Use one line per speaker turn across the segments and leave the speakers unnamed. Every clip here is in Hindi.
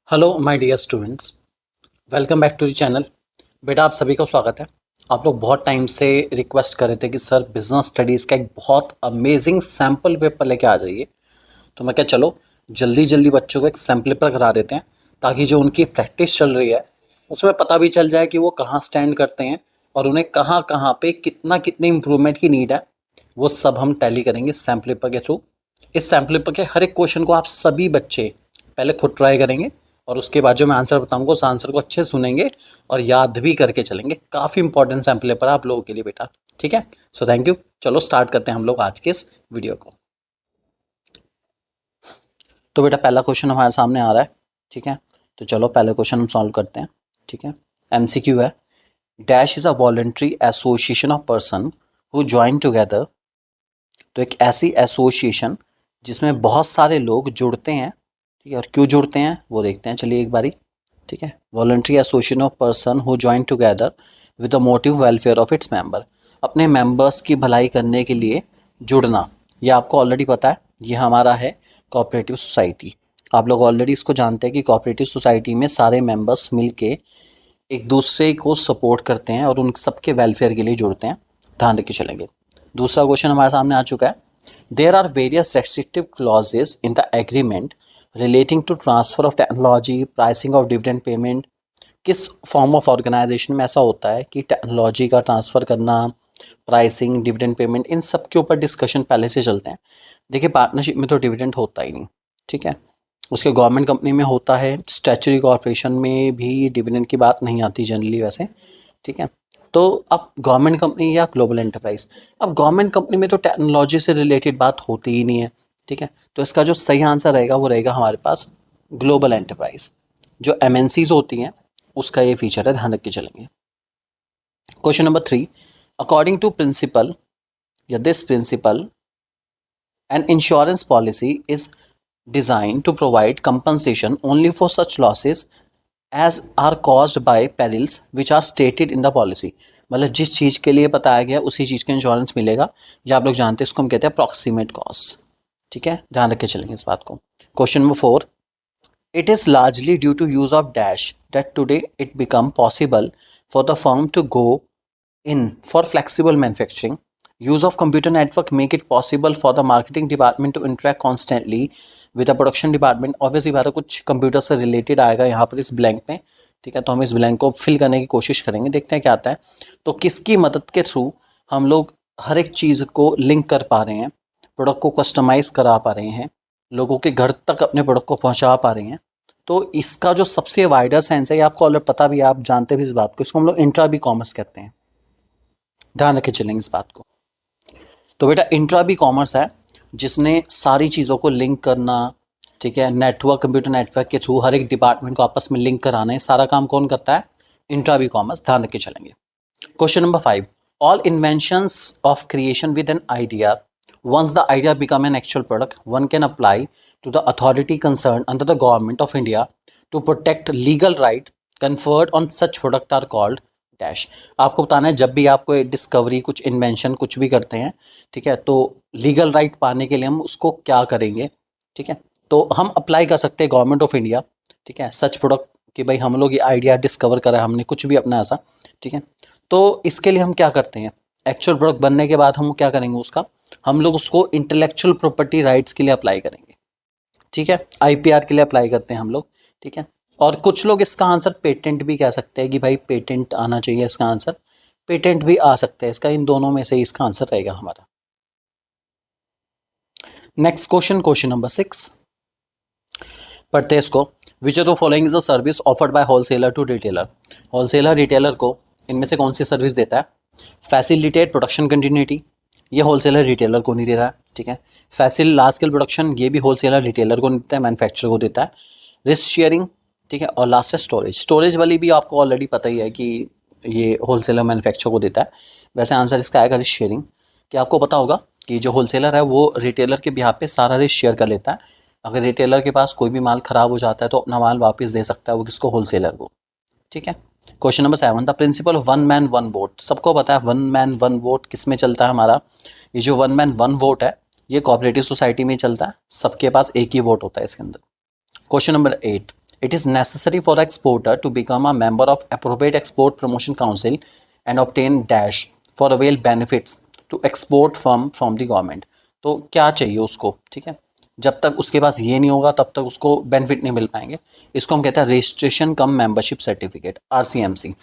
Hello my dear students, welcome back to the channel. बेटा आप सभी का स्वागत है। आप लोग बहुत टाइम से रिक्वेस्ट कर रहे थे कि सर बिजनेस स्टडीज़ का एक बहुत अमेजिंग सैम्पल पेपर लेके आ जाइए। तो मैं क्या चलो जल्दी जल्दी बच्चों को एक सैम्पल पेपर करा देते हैं ताकि जो उनकी प्रैक्टिस चल रही है उसमें पता भी चल जाए कि वो कहाँ स्टैंड करते हैं और उन्हें कहाँ कहाँ पे कितना कितनी इम्प्रूवमेंट की नीड है। वो सब हम टैली करेंगे सैम्पल पेपर के थ्रू। इस सैम्पल पेपर के हर एक क्वेश्चन को आप सभी बच्चे पहले खुद ट्राई करेंगे और उसके बाद जो मैं आंसर बताऊंगा उस आंसर को अच्छे से सुनेंगे और याद भी करके चलेंगे। काफ़ी इंपॉर्टेंट सैम्पल पेपर है आप लोगों के लिए बेटा, ठीक है। So thank you. चलो स्टार्ट करते हैं हम लोग आज के इस वीडियो को। तो बेटा पहला क्वेश्चन हमारे सामने आ रहा है, ठीक है। तो चलो पहले क्वेश्चन हम सॉल्व करते हैं, ठीक है। एमसीक्यू है, dash is a voluntary association of person who join together. तो एक ऐसी एसोसिएशन जिसमें बहुत सारे लोग जुड़ते हैं, ठीक है। और क्यों जुड़ते हैं वो देखते हैं, चलिए एक बारी, ठीक है। Voluntary association of person who join together with the motive welfare of its member. अपने मेंबर्स की भलाई करने के लिए जुड़ना, ये आपको ऑलरेडी पता है, ये हमारा है कोऑपरेटिव सोसाइटी। आप लोग ऑलरेडी इसको जानते हैं कि कोऑपरेटिव सोसाइटी में सारे मेंबर्स मिलके एक दूसरे को सपोर्ट करते हैं और उन सबके वेलफेयर के लिए जुड़ते हैं। ध्यान रख के चलेंगे। दूसरा क्वेश्चन हमारे सामने आ चुका है, there are various restrictive clauses in the agreement relating to transfer of technology, pricing of dividend payment. किस फॉर्म ऑफ ऑर्गेनाइजेशन में ऐसा होता है कि टेक्नोलॉजी का ट्रांसफ़र करना, प्राइसिंग, डिविडेंड पेमेंट, इन सब के ऊपर डिस्कशन पहले से चलते हैं। देखिए पार्टनरशिप में तो डिविडेंड होता ही नहीं, ठीक है। उसके गवर्नमेंट कंपनी में होता है, स्टैच्यूटरी कॉर्पोरेशन में भी डिविडेंड की बात नहीं आती जनरली वैसे, ठीक है। तो अब गवर्नमेंट कंपनी या ग्लोबल एंटरप्राइज, अब गवर्नमेंट कंपनी में तो टेक्नोलॉजी से रिलेटेड बात होती ही नहीं है, ठीक है। तो इसका जो सही आंसर रहेगा वो रहेगा हमारे पास ग्लोबल एंटरप्राइज। जो एमएनसीज होती हैं उसका ये फीचर है, ध्यान रख के चलेंगे। Question number 3, according to principle या this principle an insurance policy is design to provide compensation only for such losses as are caused by perils which are stated in the policy. मतलब जिस चीज़ के लिए बताया गया उसी चीज़ का इंश्योरेंस मिलेगा, या आप लोग जानते हैं इसको हम कहते हैं अप्रॉक्सीमेट कॉस्ट, ठीक है। ध्यान रख के चलेंगे इस बात को। Question number 4, it is largely due to use of dash that today it become possible for the firm to go in for flexible manufacturing. Use of computer network make it possible for the marketing department to interact constantly with the production department. Obviously बात कुछ कंप्यूटर से रिलेटेड आएगा यहाँ पर इस ब्लैंक में, ठीक है। तो हम इस ब्लैंक को फिल करने की कोशिश करेंगे, देखते हैं क्या आता है। तो किसकी मदद के थ्रू हम लोग हर एक चीज़ को लिंक कर पा रहे हैं, प्रोडक्ट को कस्टमाइज़ करा पा रहे हैं, लोगों के घर तक अपने प्रोडक्ट को पहुँचा पा रहे हैं। तो इसका जो सबसे वाइडर सेंस है, ये आपको ऑलरेडी पता भी, आप जानते भी इस बात को, इसको हम लोग इंट्रा बी कॉमर्स कहते हैं। ध्यान रखे चलेंगे इस बात को। तो बेटा इंट्रा बी कॉमर्स है जिसने सारी चीज़ों को लिंक करना, ठीक है, नेटवर्क, कंप्यूटर नेटवर्क के थ्रू हर एक डिपार्टमेंट को आपस में लिंक कराना है, सारा काम कौन करता है? Intra B commerce. ध्यान रख के चलेंगे। Question number 5, all inventions of creation with an idea, once the idea become an actual product, one can apply to the authority concerned under the government of India to protect legal right conferred on such product are called dash। आपको बताना है जब भी आप कोई डिस्कवरी, कुछ इन्वेंशन, कुछ भी करते हैं, ठीक है, तो लीगल राइट पाने के लिए हम उसको क्या करेंगे, ठीक है। तो हम अप्लाई कर सकते हैं गवर्नमेंट ऑफ इंडिया, ठीक है, सच प्रोडक्ट कि भाई हम लोग ये आइडिया डिस्कवर करा हमने, कुछ भी अपना ऐसा, ठीक है। तो इसके लिए हम क्या करते हैं, एक्चुअल प्रोडक्ट बनने के बाद हम क्या करेंगे उसका, हम लोग उसको इंटेलेक्चुअल प्रॉपर्टी राइट्स के लिए अप्लाई करेंगे, ठीक है। आईपीआर के लिए अप्लाई करते हैं हम लोग, ठीक है। और कुछ लोग इसका आंसर पेटेंट भी कह सकते हैं कि भाई पेटेंट आना चाहिए, इसका आंसर पेटेंट भी आ सकता है इसका, इन दोनों में से ही इसका आंसर रहेगा हमारा। नेक्स्ट क्वेश्चन, क्वेश्चन नंबर 6 पढ़ते हैं इसको। Which of the following is a service offered by wholesaler to retailer. Wholesaler retailer को इनमें से कौन सी सर्विस देता है? फैसिलिटेट प्रोडक्शन कंटिन्यूटी, ये होलसेलर रिटेलर को नहीं दे रहा है, ठीक है। फैसिल लार्ज स्केल प्रोडक्शन, ये भी होलसेलर रिटेलर को नहीं देता है, मैन्युफैक्चरर को देता है। रिस्क शेयरिंग, ठीक है। और लास्ट है स्टोरेज। स्टोरेज वाली भी आपको ऑलरेडी पता ही है कि ये होलसेलर मैन्युफैक्चरर को देता है। वैसे आंसर इसका आएगा रिस्क शेयरिंग, कि आपको पता होगा कि जो होलसेलर है वो रिटेलर के बिहाफ पे सारा रिस्क शेयर कर लेता है। अगर रिटेलर के पास कोई भी माल ख़राब हो जाता है तो अपना माल वापस दे सकता है वो किसको? होलसेलर को, ठीक है। Question number 7, the principle of one man one vote. सबको पता है वन मैन वन वोट किस में चलता है हमारा? ये जो वन मैन वन वोट है ये कोऑपरेटिव सोसाइटी में चलता है, सबके पास एक ही वोट होता है इसके अंदर। Question number 8, It is necessary for the exporter to become a member of appropriate export promotion council and obtain dash for avail benefits to export from the government. तो क्या चाहिए उसको, ठीक है, जब तक उसके पास ये नहीं होगा तब तक उसको बेनिफिट नहीं मिल पाएंगे। इसको हम कहते हैं registration cum membership certificate, RCMC।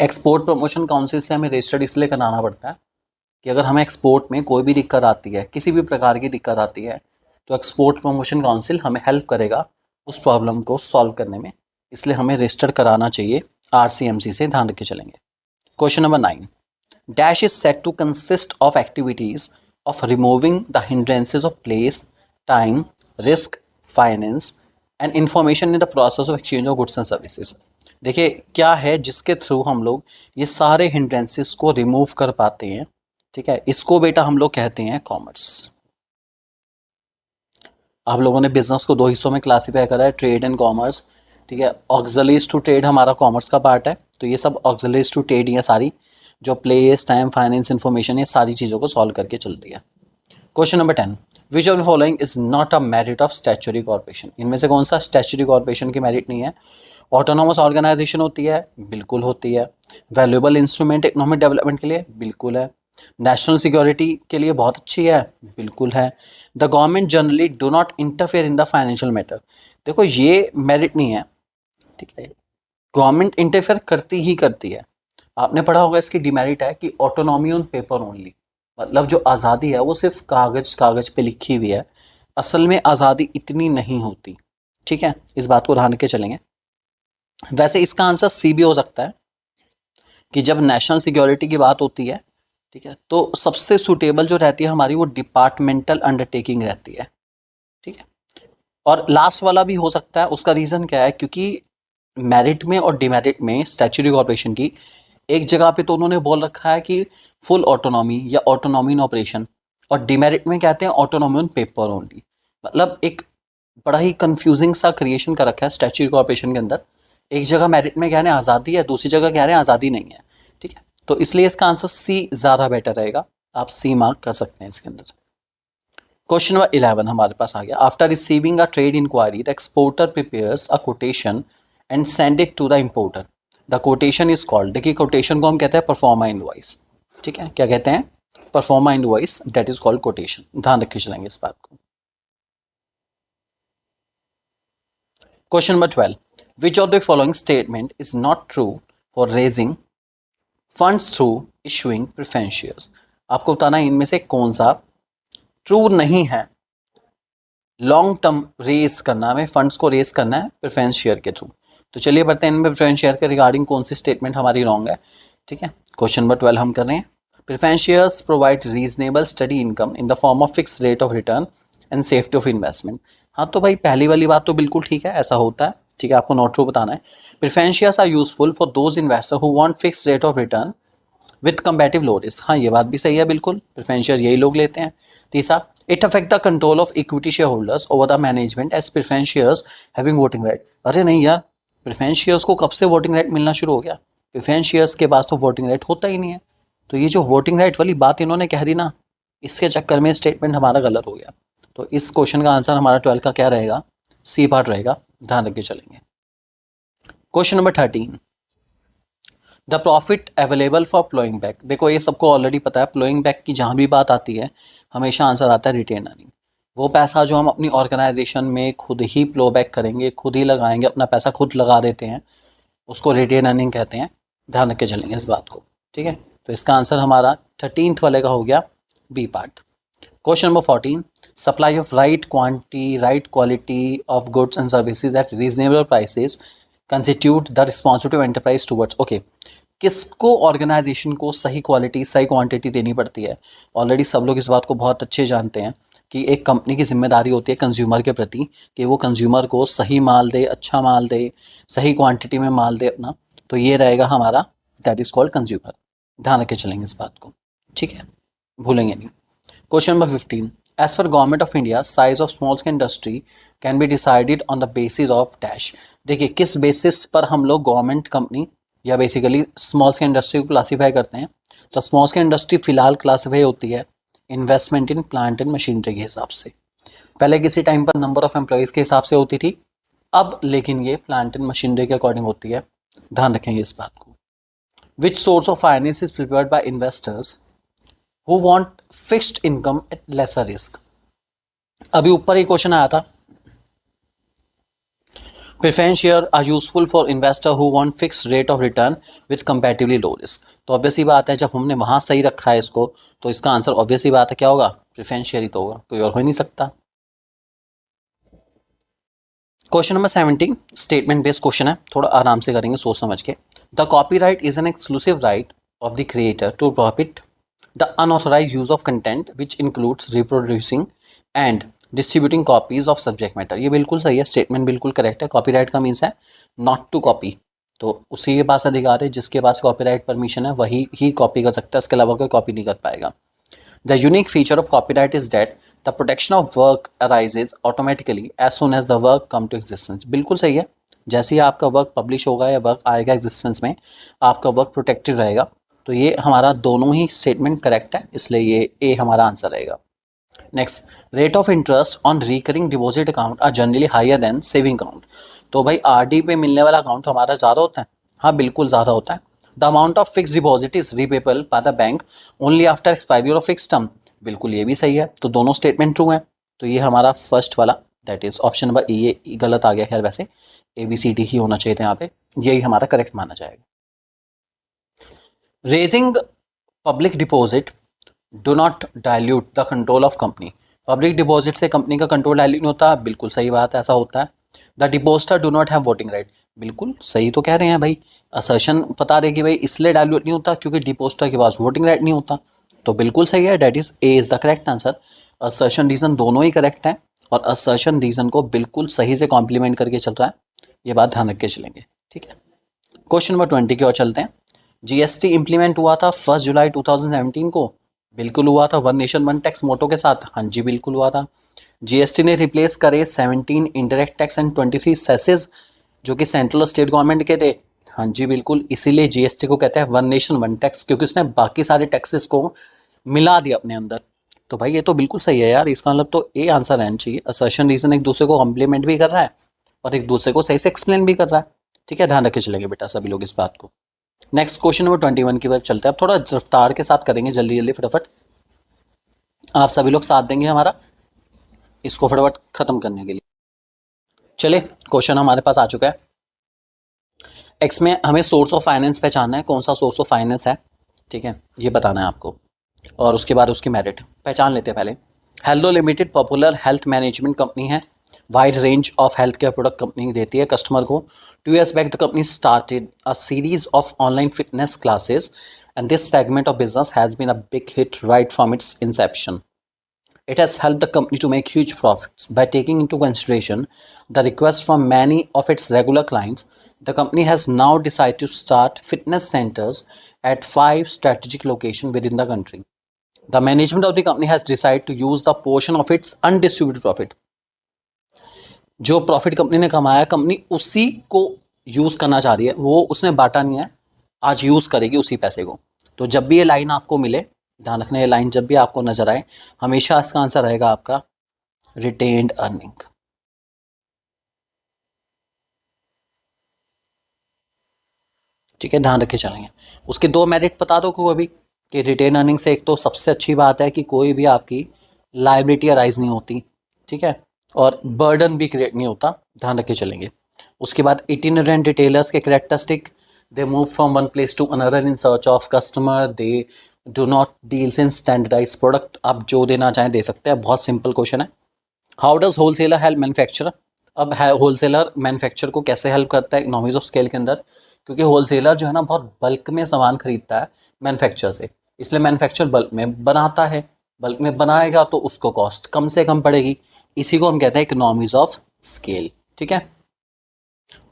Export promotion council से हमें रजिस्टर्ड इसलिए कराना पड़ता है कि अगर हमें एक्सपोर्ट में कोई भी दिक्कत आती है, किसी भी प्रकार की दिक्कत आती है, तो एक्सपोर्ट प्रमोशन काउंसिल हमें हेल्प करेगा उस प्रॉब्लम को सॉल्व करने में, इसलिए हमें रजिस्टर कराना चाहिए RCMC से, ध्यान रख के चलेंगे। Question number 9, dash is set to consist of activities of removing the hindrances of place, time, risk, finance and information in the process of exchange of goods and services। देखिए क्या है जिसके थ्रू हम लोग ये सारे hindrances को रिमूव कर पाते हैं, ठीक है, इसको बेटा हम लोग कहते हैं कॉमर्स। आप लोगों ने बिजनेस को दो हिस्सों में क्लासीफाई करा है, ट्रेड एंड कॉमर्स, ठीक है। ऑक्सिलरीज टू ट्रेड हमारा कॉमर्स का पार्ट है, तो ये सब ऑक्सिलरीज टू ट्रेड ये सारी जो प्लेस, टाइम, फाइनेंस, इन्फॉर्मेशन, ये सारी चीज़ों को सॉल्व करके चलती है। Question number 10, which of the following is not a merit of statutory corporation. इनमें से कौन सा स्टैच्यूटरी कॉर्पोरेशन की मेरिट नहीं है? ऑटोनोमस ऑर्गेनाइजेशन होती है, बिल्कुल होती है। वैल्यूएबल इंस्ट्रूमेंट इकोनॉमिक डेवलपमेंट के लिए, बिल्कुल है। नेशनल सिक्योरिटी के लिए बहुत अच्छी है, बिल्कुल है। The government generally do not interfere in the financial matter, देखो ये मेरिट नहीं है, ठीक है, गवर्नमेंट इंटरफेयर करती ही करती है। आपने पढ़ा होगा इसकी डिमेरिट है कि ऑटोनॉमी ऑन पेपर ओनली, मतलब जो आज़ादी है वो सिर्फ कागज पे लिखी हुई है, असल में आज़ादी इतनी नहीं होती, ठीक है, इस बात को ध्यान के चलेंगे। वैसे इसका आंसर सी भी हो सकता है कि जब नेशनल सिक्योरिटी की बात होती है, ठीक है, तो सबसे सूटेबल जो रहती है हमारी वो डिपार्टमेंटल अंडरटेकिंग रहती है, ठीक है। और लास्ट वाला भी हो सकता है, उसका रीज़न क्या है, क्योंकि मेरिट में और डिमेरिट में स्टैट्यूटरी कॉर्पोरेशन की एक जगह पे तो उन्होंने बोल रखा है कि फुल ऑटोनॉमी या ऑटोनॉमी इन ऑपरेशन, और डिमेरिट में कहते हैं ऑटोनॉमी ऑन पेपर ओनली। मतलब एक बड़ा ही कंफ्यूजिंग सा क्रिएशन कर रखा है स्टैट्यूटरी कॉर्पोरेशन के अंदर। एक जगह मेरिट में कह रहे हैं आज़ादी है, दूसरी जगह कह रहे हैं आज़ादी नहीं है, ठीक है। तो इसलिए इसका आंसर सी ज़्यादा बेटर रहेगा, आप सी मार्क कर सकते हैं इसके अंदर। क्वेश्चन नंबर 11 हमारे पास आ गया। After receiving a trade inquiry the exporter prepares a quotation and send it to the importer, the quotation is called. देखिए कोटेशन को हम कहते हैं परफॉर्मा इनवॉइस, ठीक है, क्या कहते हैं? Proforma invoice, that is called quotation, ध्यान रख के चलेंगे इस बात को। Question number 12, which of the following statement is not true for raising funds through issuing preference shares. आपको बताना है इनमें से कौन सा ट्रू नहीं है। लॉन्ग टर्म रेस करना, हमें फंड्स को रेस करना है प्रेफरेंस शेयर के थ्रू। तो चलिए बढ़ते हैं, इनमें प्रेफरेंस शेयर के रिगार्डिंग कौन सी स्टेटमेंट हमारी रॉन्ग है, ठीक है। क्वेश्चन नंबर 12 हम कर रहे हैं। Preference shares provide reasonable study income in the form of fix rate of return and safety of investment. हाँ तो भाई पहली वाली बात तो बिल्कुल ठीक है, ऐसा होता है, ठीक है, आपको नॉट ट्रू बताना है। Preference shares are useful for those investor who want fix rate of return with comparative low risk. हाँ ये बात भी सही है, बिल्कुल प्रेफरेंस शेयर यही लोग लेते हैं। तीसरा, it affect the control of equity share holders over the management as preference shares having voting right. अरे नहीं यार, प्रेफरेंस शेयर्स को कब से वोटिंग राइट मिलना शुरू हो गया? प्रेफरेंस शेयर्स के पास तो वोटिंग राइट होता ही नहीं है। तो ये जो वोटिंग राइट वाली बात इन्होंने कह दी ना, इसके चक्कर में स्टेटमेंट हमारा गलत हो गया। तो इस क्वेश्चन का आंसर हमारा 12 का क्या रहेगा? सी पार्ट रहेगा, ध्यान रख के चलेंगे। Question number 13, the profit available for ploughing back. देखो ये सबको ऑलरेडी पता है, प्लोइंग बैक की जहाँ भी बात आती है हमेशा आंसर आता है रिटेन अर्निंग। वो पैसा जो हम अपनी ऑर्गेनाइजेशन में खुद ही प्लो बैक करेंगे, खुद ही लगाएंगे, अपना पैसा खुद लगा देते हैं, उसको रिटेन अर्निंग कहते हैं, ध्यान रख के चलेंगे इस बात को, ठीक है। तो इसका आंसर हमारा 13th वाले का हो गया B part. Question number 14, supply of right quantity right quality of goods and services at reasonable prices constitute the responsibility of enterprise towards. Okay, किसको ऑर्गेनाइजेशन को सही क्वालिटी सही क्वांटिटी देनी पड़ती है? ऑलरेडी सब लोग इस बात को बहुत अच्छे जानते हैं कि एक कंपनी की जिम्मेदारी होती है कंज्यूमर के प्रति कि वो कंज्यूमर को सही माल दे, अच्छा माल दे, सही क्वांटिटी में माल दे अपना। तो ये रहेगा हमारा, दैट इज कॉल्ड कंज्यूमर, ध्यान रख के चलेंगे इस बात को, ठीक है, भूलेंगे नहीं। Question number 15, as per government of India size of small scale industry can be decided on the basis of dash. देखिए किस बेसिस पर हम लोग गवर्नमेंट कंपनी या बेसिकली स्मॉल स्केल इंडस्ट्री को क्लासीफाई करते हैं? तो स्मॉल स्केल इंडस्ट्री फिलहाल क्लासीफाई होती है investment in plant and machinery के हिसाब से। पहले किसी टाइम पर नंबर ऑफ एम्प्लॉयज़ के हिसाब से होती थी, अब लेकिन ये प्लांट एंड मशीनरी के अकॉर्डिंग होती है, ध्यान रखेंगे इस बात को। Which source of finance is prepared by investors who want fixed income at lesser risk. अभी ऊपर ही क्वेश्चन आया था, preference share are useful for investor who want fix rate of return with comparatively low risk. तो ऑब्वियस ही बात है, जब हमने वहां सही रखा है इसको, तो इसका आंसर ऑब्वियस ही बात है क्या होगा, प्रेफरेंस शेयर ही तो होगा, कोई और हो ही नहीं सकता। Question number 17 statement based question है, थोड़ा आराम से करेंगे सोच समझ के। The copyright is an exclusive right of the creator to profit the unauthorise use of content which includes reproducing and distributing copies of subject matter. ये बिल्कुल सही है, स्टेटमेंट बिल्कुल करेक्ट है। कॉपीराइट का मीन्स है नॉट टू कॉपी, तो उसी के पास अधिकार है, जिसके पास कॉपीराइट परमिशन है वही ही कॉपी कर सकता है, इसके अलावा कोई कॉपी नहीं कर पाएगा। The unique feature of copyright is that the protection of work arises automatically as soon as the work come to existence। बिल्कुल सही है, जैसे ही आपका वर्क पब्लिश होगा या वर्क आएगा एग्जिस्टेंस में, आपका वर्क प्रोटेक्टेड रहेगा। तो ये हमारा दोनों ही स्टेटमेंट करेक्ट है, इसलिए ये ए हमारा आंसर रहेगा। Next, rate of interest on recurring deposit account are generally higher than saving account. तो भाई आरडी पे मिलने वाला अकाउंट हमारा ज़्यादा होता है, हाँ बिल्कुल ज़्यादा होता है। The amount of fix deposit is repayable by the bank only after expiry of fix term. बिल्कुल ये भी सही है, तो दोनों स्टेटमेंट ट्रू हैं। तो ये हमारा फर्स्ट वाला दैट इज ऑप्शन नंबर ई, ये गलत आ गया, खैर वैसे ए बी सी डी ही होना चाहिए था यहाँ पे, यही हमारा करेक्ट माना जाएगा। Raising public deposit do not dilute the control of company. Public deposit से कंपनी का कंट्रोल डायल्यूट नहीं होता, बिल्कुल सही बात है, ऐसा होता है। The depositor do not have voting right, बिल्कुल सही तो कह रहे हैं भाई, असर्शन बता रहे कि भाई इसलिए डायल्यूट नहीं होता क्योंकि डिपोजिटर के पास वोटिंग राइट नहीं होता, तो बिल्कुल सही है, that is A is the correct answer. Assertion reason दोनों ही करेक्ट हैं और असर्शन रीजन को बिल्कुल सही से कॉम्प्लीमेंट करके चल रहा है, ये बात ध्यान रख के चलेंगे, ठीक है। क्वेश्चन नंबर 20 की ओर चलते हैं। जीएसटी इंप्लीमेंट हुआ था 1 जुलाई 2017 को, बिल्कुल हुआ था, वन नेशन वन टैक्स मोटो के साथ, हाँ जी बिल्कुल हुआ था। जीएसटी ने रिप्लेस करे 17 इंडायरेक्ट टैक्स एंड 23 सेसेस जो कि सेंट्रल और स्टेट गवर्नमेंट के थे, हाँ जी बिल्कुल, इसीलिए जीएसटी को कहते हैं वन नेशन वन टैक्स, क्योंकि उसने बाकी सारे टैक्सेस को मिला दिया अपने अंदर। तो भाई ये तो बिल्कुल सही है यार, इसका मतलब तो ए आंसर रहना चाहिए। असर्शन रीजन एक दूसरे को कॉम्प्लीमेंट भी कर रहा है और एक दूसरे को सही से एक्सप्लेन भी कर रहा है, ठीक है, ध्यान रखे चलेंगे बेटा सभी लोग इस बात को। नेक्स्ट क्वेश्चन नंबर 21 की बार चलते हैं, अब थोड़ा रफ्तार के साथ करेंगे, जल्दी जल्दी फटाफट, आप सभी लोग साथ देंगे हमारा इसको फटाफट खत्म करने के लिए। चले, क्वेश्चन हमारे पास आ चुका है। एक्स में हमें सोर्स ऑफ फाइनेंस पहचानना है, कौन सा सोर्स ऑफ फाइनेंस है, ठीक है, ये बताना है आपको, और उसके बाद उसकी मेरिट पहचान लेते हैं पहले। Hello limited popular health management company है, wide range of health care product company देती है कस्टमर को। 2 years back the company started a series of online fitness classes and this segment of business has been a big hit right from its inception. It has helped the company to make huge profits by taking into consideration the requests from many of its regular clients. The company has now decided to start fitness centers at 5 strategic locations within the country. The management of the company has decided to use the portion of its undistributed profit. जो प्रॉफिट कंपनी ने कमाया, कंपनी उसी को यूज करना चाह रही है, वो उसने बांटा नहीं है, आज यूज करेगी उसी पैसे को। तो जब भी ये लाइन आपको मिले, ध्यान रखना, ये लाइन जब भी आपको नजर आए, हमेशा इसका आंसर रहेगा आपका रिटेन्ड अर्निंग। ठीक है, ध्यान रखे चलेंगे। उसके 2 मेरिट बता दो को अभी कि रिटेन अर्निंग से एक तो सबसे अच्छी बात है कि कोई भी आपकी लायबिलिटी अराइज नहीं होती, ठीक है, और बर्डन भी क्रिएट नहीं होता, ध्यान रखे चलेंगे। उसके बाद इटिनरेंट रिटेलर्स के characteristic, they move from one place to another in search of customer, they do not deals in standardise product. आप जो देना चाहें दे सकते हैं, बहुत सिंपल क्वेश्चन है। How does wholesaler help manufacturer, अब होलसेलर मैन्युफैक्चर को कैसे हेल्प करता है इकोनॉमीज ऑफ स्केल के अंदर, क्योंकि होलसेलर जो है ना बहुत बल्क में सामान खरीदता है मैन्युफैक्चर से, इसलिए मैन्युफैक्चर बल्क में बनाता है, बल्क में बनाएगा तो उसको कॉस्ट कम से कम पड़ेगी, इसी को हम कहते हैं इकोनॉमीज ऑफ स्केल, ठीक है।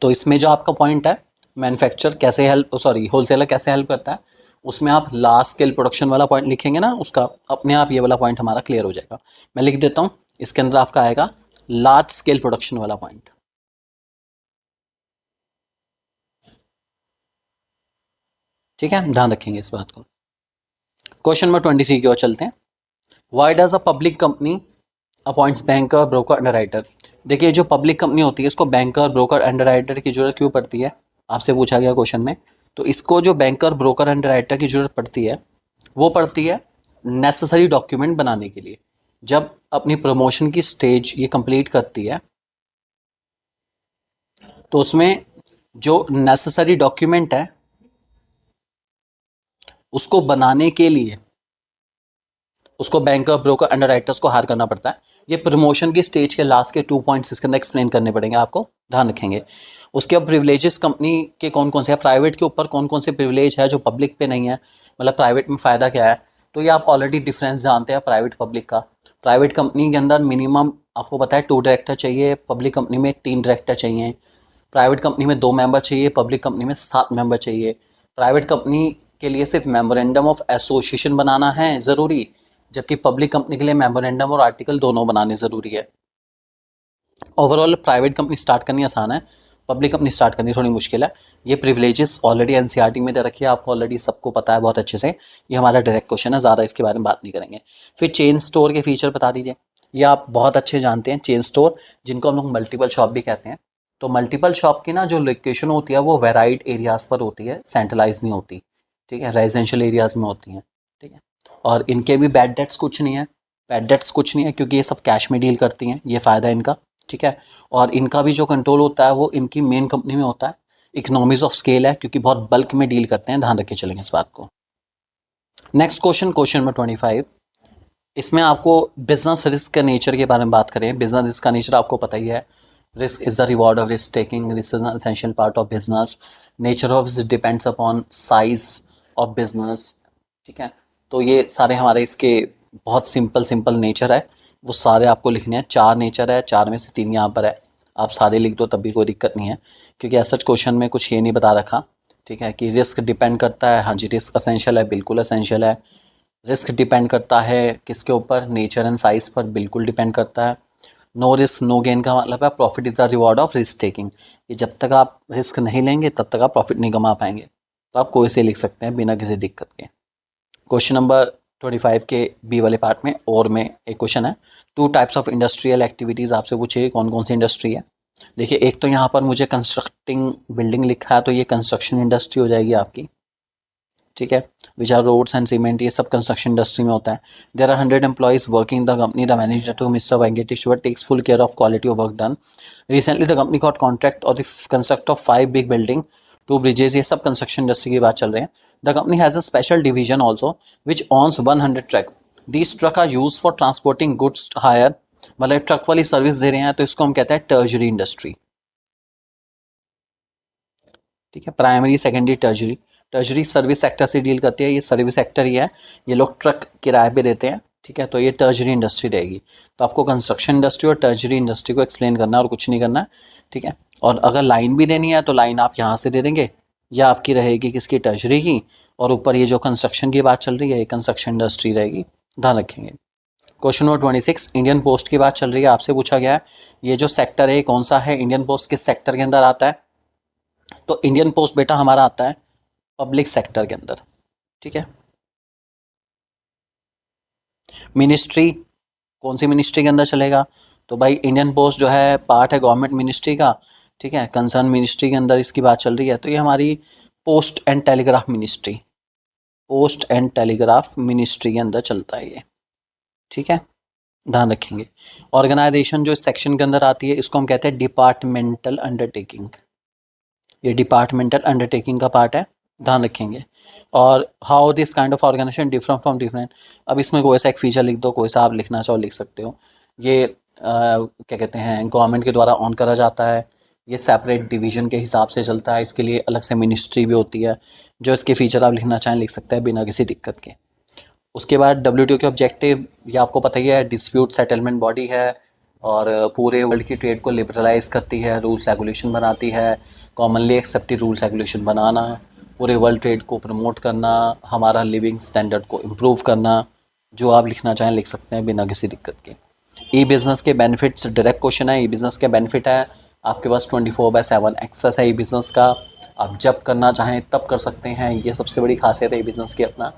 तो इसमें जो आपका पॉइंट है मैन्युफैक्चर कैसे हेल्प, सॉरी होलसेलर कैसे हेल्प करता है, उसमें आप लार्ज स्केल प्रोडक्शन वाला पॉइंट लिखेंगे ना, उसका अपने आप ये वाला पॉइंट हमारा क्लियर हो जाएगा। मैं लिख देता हूँ, इसके अंदर आपका आएगा लार्ज स्केल प्रोडक्शन वाला पॉइंट, ठीक है, ध्यान रखेंगे इस बात को। क्वेश्चन नंबर 23 की ओर चलते हैं। Why does a public company appoints banker, broker, underwriter. देखिए जो पब्लिक कंपनी होती है इसको बैंकर, ब्रोकर, अंडरराइटर की जरूरत क्यों पड़ती है, आपसे पूछा गया क्वेश्चन में। तो इसको जो बैंकर, ब्रोकर, अंडरराइटर की जरूरत पड़ती है वो पड़ती है नेसेसरी डॉक्यूमेंट बनाने के लिए। जब अपनी प्रमोशन की स्टेज ये कंप्लीट करती है तो उसमें जो नेसेसरी डॉक्यूमेंट है उसको बनाने के लिए उसको बैंकर, ब्रोकर, अंडरराइटर्स को हायर करना पड़ता है। ये प्रमोशन की स्टेज के लास्ट के 2 पॉइंट्स इसके अंदर एक्सप्लेन करने पड़ेंगे आपको, ध्यान रखेंगे। उसके अब प्रिविलेजेस कंपनी के कौन कौन से हैं, प्राइवेट के ऊपर कौन कौन से प्रिविलेज है जो पब्लिक पे नहीं है, मतलब प्राइवेट में फ़ायदा क्या है। तो ये आप ऑलरेडी डिफरेंस जानते हैं प्राइवेट पब्लिक का। प्राइवेट कंपनी के अंदर मिनिमम आपको पता है 2 डायरेक्टर चाहिए, पब्लिक कंपनी में 3 डायरेक्टर चाहिए। प्राइवेट कंपनी में 2 मेंबर चाहिए, पब्लिक कंपनी में 7 मेंबर चाहिए। प्राइवेट कंपनी के लिए सिर्फ मेमोरेंडम ऑफ एसोसिएशन बनाना है ज़रूरी, जबकि पब्लिक कंपनी के लिए मेमोरेंडम और आर्टिकल दोनों बनाने ज़रूरी है। ओवरऑल प्राइवेट कंपनी स्टार्ट करनी आसान है, पब्लिक कंपनी स्टार्ट करनी थोड़ी मुश्किल है। ये प्रिविलेजेस ऑलरेडी एनसीईआरटी में दे रखी है, आपको ऑलरेडी सबको पता है बहुत अच्छे से। ये हमारा डायरेक्ट क्वेश्चन है, ज़्यादा इसके बारे में बात नहीं करेंगे। फिर चेन स्टोर के फीचर बता दीजिए। ये आप बहुत अच्छे जानते हैं, चेन स्टोर जिनको हम लोग मल्टीपल शॉप भी कहते हैं। तो मल्टीपल शॉप की ना जो लोकेशन होती है वो वेराइड एरियाज़ पर होती है, सेंट्रलाइज नहीं होती, ठीक है, रेजिडेंशियल एरियाज़ में होती हैं, ठीक है। और इनके भी बैड डेट्स कुछ नहीं है, बैड डेट्स कुछ नहीं है क्योंकि ये सब कैश में डील करती हैं, ये फ़ायदा है इनका, ठीक है। और इनका भी जो कंट्रोल होता है वो इनकी मेन कंपनी में होता है। इकोनॉमीज ऑफ स्केल है क्योंकि बहुत बल्क में डील करते हैं, ध्यान रख के चलेंगे इस बात को। Next question, question number 25। इसमें आपको बिजनेस रिस्क के नेचर के बारे में बात करें। बिजनेस रिस्क का नेचर आपको पता ही है, risk is the reward of risk taking, risk is an essential part of business, nature of risk depends upon size of business, ठीक है। तो ये सारे हमारे इसके बहुत सिंपल नेचर है, वो सारे आपको लिखने हैं। 4 नेचर है, 4 में से 3 यहाँ पर है, आप सारे लिख दो तब भी कोई दिक्कत नहीं है, क्योंकि ऐसा क्वेश्चन में कुछ ये नहीं बता रखा, ठीक है, कि रिस्क डिपेंड करता है। हाँ जी, रिस्क असेंशियल है, बिल्कुल असेंशियल है। रिस्क डिपेंड करता है किसके ऊपर, नेचर एंड साइज पर, बिल्कुल डिपेंड करता है। नो रिस्क नो गेन का मतलब है profit is the reward of risk taking. ये जब तक आप रिस्क नहीं लेंगे तब तक आप प्रॉफिट नहीं कमा पाएंगे। तो आप कोई से लिख सकते हैं बिना किसी दिक्कत के। क्वेश्चन नंबर 25 के बी वाले पार्ट में और में एक क्वेश्चन है, 2 टाइप्स ऑफ इंडस्ट्रियल एक्टिविटीज़ आपसे पूछे, कौन कौन सी इंडस्ट्री है। देखिए एक तो यहाँ पर मुझे कंस्ट्रक्टिंग बिल्डिंग लिखा है, तो ये कंस्ट्रक्शन इंडस्ट्री हो जाएगी आपकी, ठीक है। Which are roads and cement, ये सब कंस्ट्रक्शन इंडस्ट्री में होता है। There are 100 employees working the company, the manager mister Venkateshwar takes full care of quality of work done. Recently the company got contract और the construct of 5 big building, 2 bridges, ये सब कंस्ट्रक्शन इंडस्ट्री की बात चल रहे हैं। The company has a special division also which owns 100 truck, these truck are use for transporting goods hire, मतलब ट्रक वाली सर्विस दे रहे हैं, तो इसको हम कहते हैं टर्जरी इंडस्ट्री, ठीक है। Primary, secondary, टर्जरी। टर्जरी सर्विस सेक्टर से डील करती है, ये सर्विस सेक्टर ही है, ये लोग ट्रक किराए पे देते हैं, ठीक है। तो ये टर्जरी इंडस्ट्री रहेगी। तो आपको कंस्ट्रक्शन इंडस्ट्री और टर्जरी इंडस्ट्री को एक्सप्लेन करना है और कुछ नहीं करना है, ठीक है। और अगर लाइन भी देनी है तो लाइन आप यहाँ से दे देंगे, या आपकी रहेगी किसकी, टर्जरी की, और ऊपर ये जो कंस्ट्रक्शन की बात चल रही है ये कंस्ट्रक्शन इंडस्ट्री रहेगी, ध्यान रखेंगे। क्वेश्चन नंबर 26, इंडियन पोस्ट की बात चल रही है, आपसे पूछा गया है ये जो सेक्टर है कौन सा है, इंडियन पोस्ट किस सेक्टर के अंदर आता है। तो इंडियन पोस्ट बेटा हमारा आता है पब्लिक सेक्टर के अंदर, ठीक है। मिनिस्ट्री, कौन सी मिनिस्ट्री के अंदर चलेगा, तो भाई इंडियन पोस्ट जो है पार्ट है गवर्नमेंट मिनिस्ट्री का, ठीक है, कंसर्न मिनिस्ट्री के अंदर इसकी बात चल रही है। तो ये हमारी post and telegraph ministry, post and telegraph ministry के अंदर चलता है ये, ठीक है, ध्यान रखेंगे। ऑर्गेनाइजेशन जो इस सेक्शन के अंदर आती है इसको हम कहते हैं डिपार्टमेंटल अंडरटेकिंग, ये डिपार्टमेंटल अंडरटेकिंग का पार्ट है, ध्यान रखेंगे। और how this kind of organisation different from different, अब इसमें कोई सा एक फीचर लिख दो, कोई सा आप लिखना चाहो लिख सकते हो। ये क्या कहते हैं गवर्नमेंट के द्वारा ऑन करा जाता है, ये सेपरेट डिवीजन के हिसाब से चलता है, इसके लिए अलग से मिनिस्ट्री भी होती है। जो इसके फीचर आप लिखना चाहें लिख सकते हैं बिना किसी दिक्कत के। उसके बाद WTO के ऑब्जेक्टिव, ये आपको पता ही है, डिस्प्यूट सेटलमेंट बॉडी है और पूरे वर्ल्ड की ट्रेड को लिबरलाइज करती है, रूल्स रेगुलेशन बनाती है, कॉमनली एक्सेप्टेड रूल्स रेगुलेशन बनाना, पूरे वर्ल्ड ट्रेड को प्रमोट करना, हमारा लिविंग स्टैंडर्ड को इम्प्रूव करना। जो आप लिखना चाहें लिख सकते हैं बिना किसी दिक्कत के। ई बिज़नेस के बेनिफिट्स, डायरेक्ट क्वेश्चन है। ई बिज़नेस के बेनिफिट है आपके पास 24/7 एक्सेस है ई बिज़नेस का, आप जब करना चाहें तब कर सकते हैं, ये सबसे बड़ी खासियत है ई बिज़नेस की। अपना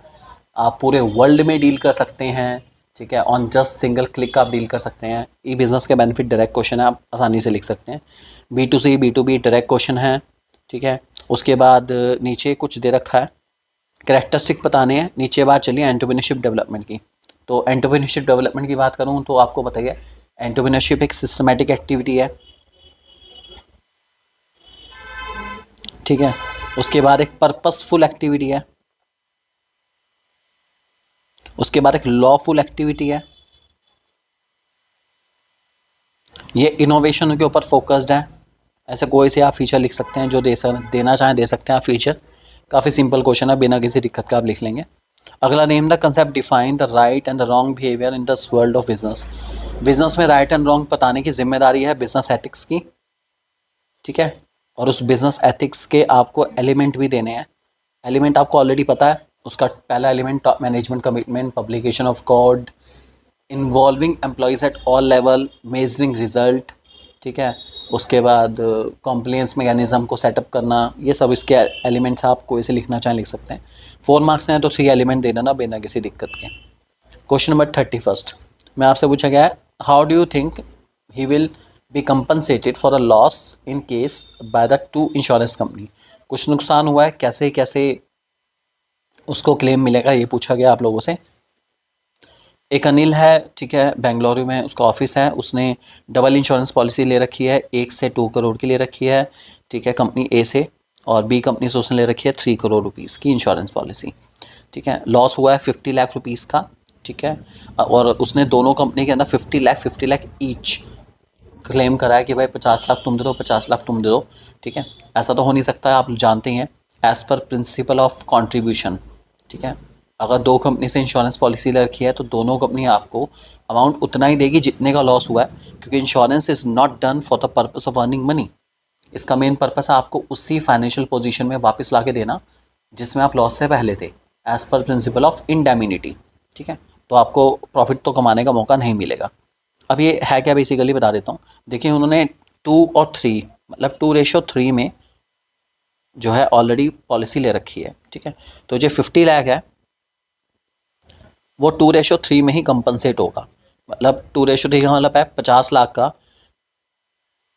आप पूरे वर्ल्ड में डील कर सकते हैं, ठीक है। ऑन जस्ट सिंगल क्लिक आप डील कर सकते हैं। ई बिज़नेस के बेनिफिट डायरेक्ट क्वेश्चन है, आप आसानी से लिख सकते हैं। B2C B2B डायरेक्ट क्वेश्चन है, ठीक है। उसके बाद नीचे कुछ दे रखा है, कैरेक्टरिस्टिक बताने हैं। नीचे बात चलिए एंटरप्रेन्योरशिप डेवलपमेंट की। तो एंटरप्रेन्योरशिप डेवलपमेंट की बात करूँ तो आपको बताइए, एंटरप्रेन्योरशिप एक सिस्टमेटिक एक्टिविटी है, ठीक है। उसके बाद एक पर्पसफुल एक्टिविटी है, उसके बाद एक लॉफुल एक्टिविटी है, ये इनोवेशन के ऊपर फोकस्ड है। ऐसे कोई से आप फीचर लिख सकते हैं जो देना चाहें दे सकते हैं आप फीचर। काफ़ी सिंपल क्वेश्चन है, बिना किसी दिक्कत का आप लिख लेंगे। अगला, name the concept define the right and the wrong behaviour in this world of business. Business में राइट एंड रॉन्ग बताने की जिम्मेदारी है बिजनेस एथिक्स की, ठीक है। और उस बिजनेस एथिक्स के आपको एलिमेंट भी देने हैं। एलिमेंट आपको ऑलरेडी पता है, उसका पहला element top management commitment, publication of code, involving employees at all level, measuring result, ठीक है। उसके बाद कॉम्प्लायंस मैकेनिज्म को सेटअप करना, ये सब इसके एलिमेंट्स आप कोई से लिखना चाहें लिख सकते हैं। 4 मार्क्स हैं तो 3 एलिमेंट दे देना बिना किसी दिक्कत के। क्वेश्चन नंबर 31 में आपसे पूछा गया है, how do you think he will be compensated for a loss in case by the two insurance company. कुछ नुकसान हुआ है, कैसे कैसे उसको क्लेम मिलेगा, ये पूछा गया आप लोगों से। एक अनिल है, ठीक है, बेंगलुरु में उसका ऑफिस है, उसने डबल इंश्योरेंस पॉलिसी ले रखी है, 1 से 2 करोड़ की ले रखी है, ठीक है, कंपनी ए से, और बी कंपनी से उसने ले रखी है 3 करोड़ रुपीज़ की इंश्योरेंस पॉलिसी, ठीक है। लॉस हुआ है 50 लाख रुपीज़ का, ठीक है। और उसने दोनों कंपनी के अंदर 50 लाख ईच क्लेम करा है कि भाई 50 लाख तुम दे दो, 50 लाख तुम दे दो, ठीक है। ऐसा तो हो नहीं सकता है, आप जानते हैं, as per principle of contribution, ठीक है। अगर 2 कंपनी से इंश्योरेंस पॉलिसी ले रखी है तो दोनों कंपनी आपको अमाउंट उतना ही देगी जितने का लॉस हुआ है, क्योंकि insurance is not done for the purpose of earning money. इसका मेन पर्पस है आपको उसी फाइनेंशियल पोजीशन में वापस ला के देना जिसमें आप लॉस से पहले थे, as per principle of indemnity, ठीक है। तो आपको प्रॉफिट तो कमाने का मौका नहीं मिलेगा। अब ये है क्या, बेसिकली बता देता हूँ। देखिए, उन्होंने 2 और 3 मतलब 2:3 में जो है ऑलरेडी पॉलिसी ले रखी है, ठीक है। तो जो 50 लाख है वो 2:3 में ही कंपनसेट होगा। मतलब 2:3 का मतलब है 50 लाख का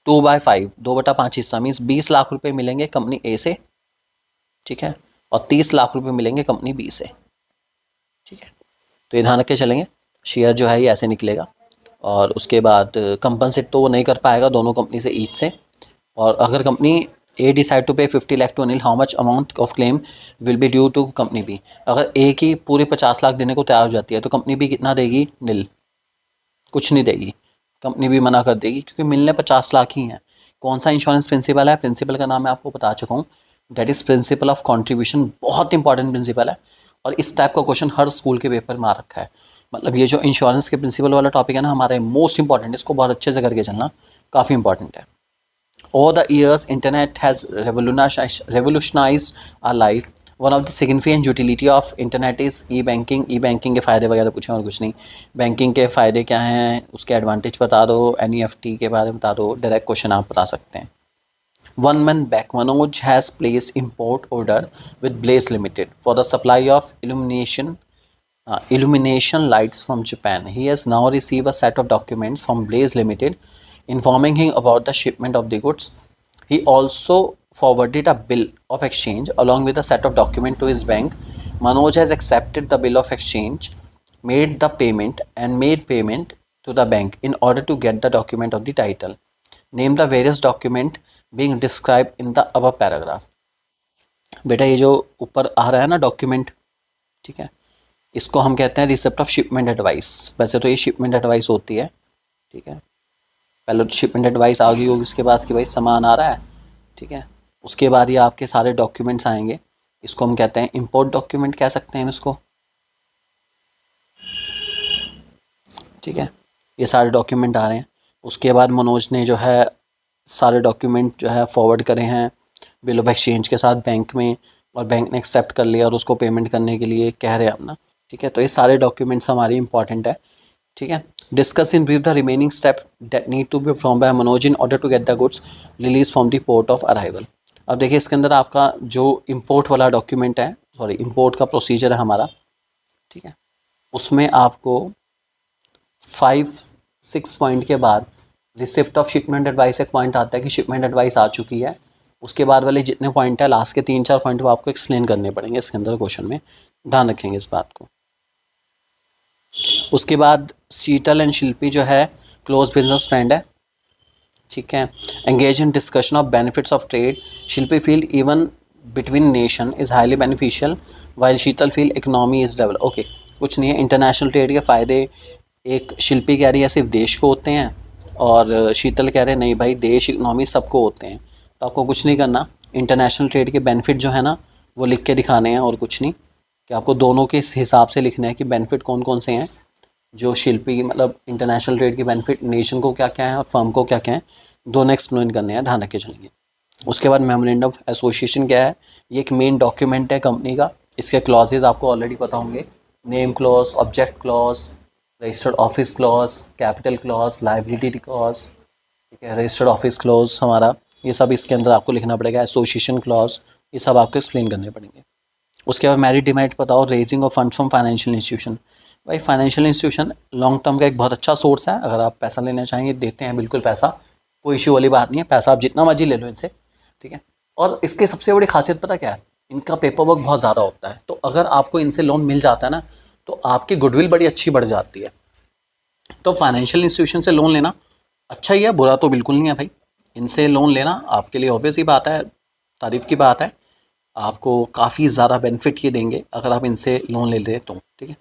2/5, 2/5 हिस्सा, मीन्स 20 लाख रुपए मिलेंगे कंपनी ए से, ठीक है, और 30 लाख रुपए मिलेंगे कंपनी बी से, ठीक है। तो ये ध्यान रख के चलेंगे, शेयर जो है ये ऐसे निकलेगा। और उसके बाद कंपनसेट तो वो नहीं कर पाएगा दोनों कंपनी से ईच से। और अगर company A decide to pay 50 lakh to Anil, how much amount of claim will be due to company B. अगर ए की पूरे 50 लाख देने को तैयार हो जाती है तो कंपनी बी कितना देगी, नील, कुछ नहीं देगी। कंपनी भी मना कर देगी क्योंकि मिलने 50 लाख ही हैं। कौन सा इंश्योरेंस प्रिंसिपल है, प्रिंसिपल का नाम मैं आपको बता चुका हूँ, that is principle of contribution. बहुत इंपॉर्टेंट प्रिंसिपल है और इस टाइप का क्वेश्चन हर स्कूल के पेपर में आ रखा है। मतलब ये जो इंश्योरेंस के प्रिंसिपल वाला टॉपिक है ना, हमारे मोस्ट इंपॉर्टेंट, इसको बहुत अच्छे से करके चलना, काफ़ी इंपॉर्टेंट है। Over the years, internet has revolutionized our life. One of the significant utility of internet is e-banking. E-banking के फ़ायदे वगैरह पूछें और कुछ नहीं। बैंकिंग के फ़ायदे क्या हैं, उसके एडवांटेज बता दो, NEFT के बारे में बता दो, डायरेक्ट क्वेश्चन आप बता सकते हैं। One month back, Manoj has placed import order with Blaze Limited for the supply of illumination lights from Japan. He has now received a set of documents from Blaze Limited informing him about the shipment of the goods. He also forwarded a bill of exchange along with a set of documents to his bank. Manoj has accepted the bill of exchange, made payment to the bank in order to get the document of the title. Name the various document being described in the above paragraph. बेटा ये जो ऊपर आ रहा है ना डॉक्यूमेंट, ठीक है, इसको हम कहते हैं रिसिप्ट ऑफ शिपमेंट एडवाइस। वैसे तो ये शिपमेंट एडवाइस होती है, ठीक है। पहले तो शिपमेंट एडवाइस आ गई होगी उसके पास कि भाई सामान आ रहा है, ठीक है। उसके बाद ये आपके सारे डॉक्यूमेंट्स आएंगे, इसको हम कहते हैं इंपोर्ट डॉक्यूमेंट कह सकते हैं इसको, ठीक है। ये सारे डॉक्यूमेंट आ रहे हैं। उसके बाद मनोज ने जो है सारे डॉक्यूमेंट जो है फॉरवर्ड करे हैं बिल ऑफ एक्सचेंज के साथ बैंक में, और बैंक ने एक्सेप्ट कर लिया और उसको पेमेंट करने के लिए कह रहे हैं अपना, ठीक है। तो ये सारे डॉक्यूमेंट्स हमारे इंपॉर्टेंट है, ठीक है। Discuss in brief the remaining step that need to be perform by Manoj in order to get the goods release from the port of arrival. अब देखिए इसके अंदर आपका जो इम्पोर्ट वाला डॉक्यूमेंट है, सॉरी इम्पोर्ट का प्रोसीजर है हमारा, ठीक है, उसमें आपको 5-6 पॉइंट के बाद रिसिप्ट ऑफ शिपमेंट एडवाइस एक पॉइंट आता है कि शिपमेंट एडवाइस आ चुकी है। उसके बाद वाले जितने पॉइंट है लास्ट के 3-4 पॉइंट वो आपको एक्सप्लेन करने पड़ेंगे इसके अंदर क्वेश्चन में, ध्यान रखेंगे इस बात को। उसके बाद शीतल एंड शिल्पी जो है क्लोज बिजनेस फ्रेंड है, ठीक है। Engage in discussion of benefits of trade, Shilpi feel even between nation is highly beneficial while Sheetal feel economy is develop. Okay, कुछ नहीं है, इंटरनेशनल ट्रेड के फ़ायदे एक शिल्पी कह रही है सिर्फ देश को होते हैं और शीतल कह रहे हैं नहीं भाई देश इकनॉमी सबको होते हैं। तो आपको कुछ नहीं करना, इंटरनेशनल ट्रेड के बेनिफिट जो है ना वो लिख के दिखाने हैं और कुछ नहीं, कि आपको दोनों के हिसाब से लिखना है कि बेनिफिट कौन कौन से हैं जो शिल्पी मतलब इंटरनेशनल ट्रेड के बेनिफिट नेशन को क्या क्या है और फर्म को क्या क्या है, दोनों एक्सप्लेन करने हैं, ध्यान रख के चलेंगे। उसके बाद मेमोरेंडम ऑफ एसोसिएशन क्या है, ये एक मेन डॉक्यूमेंट है कंपनी का। इसके क्लॉजेज आपको ऑलरेडी पता होंगे, name clause, object clause, registered office clause, capital clause, liability clause, ठीक है, रजिस्टर्ड ऑफिस क्लॉज हमारा, ये सब इसके अंदर आपको लिखना पड़ेगा। एसोसिएशन क्लॉज, ये सब आपको एक्सप्लेन करने पड़ेंगे। उसके बाद मेरिट डिमेरिट बताओ, raising of fund from financial institution. भाई फाइनेंशियल इंस्टीट्यूशन लॉन्ग टर्म का एक बहुत अच्छा सोर्स है, अगर आप पैसा लेना चाहेंगे देते हैं बिल्कुल पैसा, कोई इशू वाली बात नहीं है, पैसा आप जितना मर्जी ले लो इनसे, ठीक है। और इसकी सबसे बड़ी खासियत पता क्या है, इनका पेपर वर्क बहुत ज़्यादा होता है, तो अगर आपको इनसे लोन मिल जाता है ना तो आपकी गुडविल बड़ी अच्छी बढ़ जाती है। तो फाइनेंशियल इंस्टीट्यूशन से लोन लेना अच्छा ही है, बुरा तो बिल्कुल नहीं है भाई। इनसे लोन लेना आपके लिए ऑब्वियस ही बात है, तारीफ़ की बात है, आपको काफ़ी ज़्यादा बेनिफिट ये देंगे अगर आप इनसे लोन ले लें तो, ठीक है।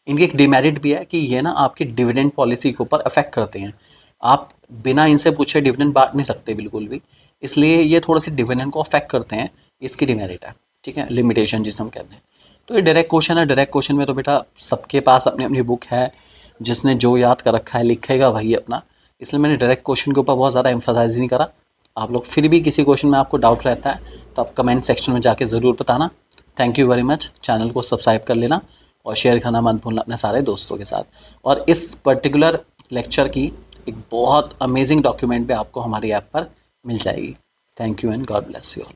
इनकी एक डिमेरिट भी है कि ये ना आपकी डिविडेंड पॉलिसी के ऊपर अफेक्ट करते हैं, आप बिना इनसे पूछे डिविडेंड बांट नहीं सकते बिल्कुल भी, इसलिए ये थोड़े से डिविडेंड को अफेक्ट करते हैं, इसकी डिमेरिट है, ठीक है, लिमिटेशन जिसे हम कहते हैं। तो ये डायरेक्ट क्वेश्चन है, डायरेक्ट क्वेश्चन में तो बेटा सबके पास अपनी अपनी बुक है, जिसने जो याद कर रखा है लिखेगा वही अपना, इसलिए मैंने डायरेक्ट क्वेश्चन के ऊपर बहुत ज़्यादा एम्फसाइज नहीं करा। आप लोग फिर भी किसी क्वेश्चन में आपको डाउट रहता है तो आप कमेंट सेक्शन में जाके ज़रूर बताना। Thank you very much, channel को सब्सक्राइब कर लेना और शेयर करना मत भूलना अपने सारे दोस्तों के साथ। और इस पर्टिकुलर लेक्चर की एक बहुत अमेजिंग डॉक्यूमेंट भी आपको हमारी ऐप पर मिल जाएगी। Thank you and God bless you all.